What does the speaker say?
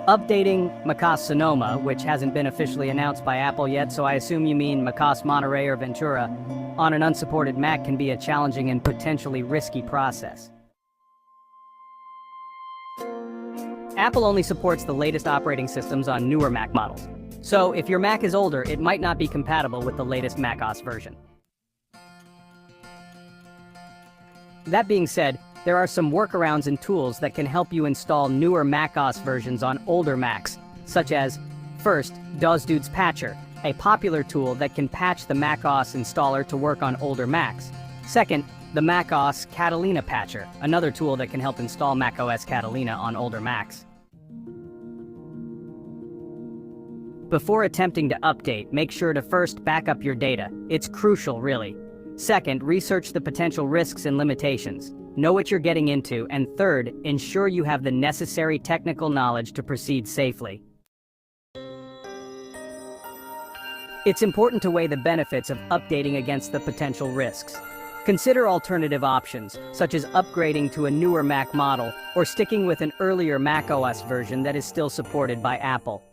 Updating macOS Sonoma, which hasn't been officially announced by Apple yet, so I assume you mean macOS Monterey or Ventura, on an unsupported Mac can be a challenging and potentially risky process. Apple only supports the latest operating systems on newer Mac models. So if your Mac is older, it might not be compatible with the latest macOS version. That being said, there are some workarounds and tools that can help you install newer macOS versions on older Macs, such as, first, DOSDude's Patcher, a popular tool that can patch the macOS installer to work on older Macs. Second, the macOS Catalina Patcher, another tool that can help install macOS Catalina on older Macs. Before attempting to update, make sure to first back up your data. It's crucial, really. Second, research the potential risks and limitations. Know what you're getting into, and third, ensure you have the necessary technical knowledge to proceed safely. It's important to weigh the benefits of updating against the potential risks. Consider alternative options, such as upgrading to a newer Mac model or sticking with an earlier macOS version that is still supported by Apple.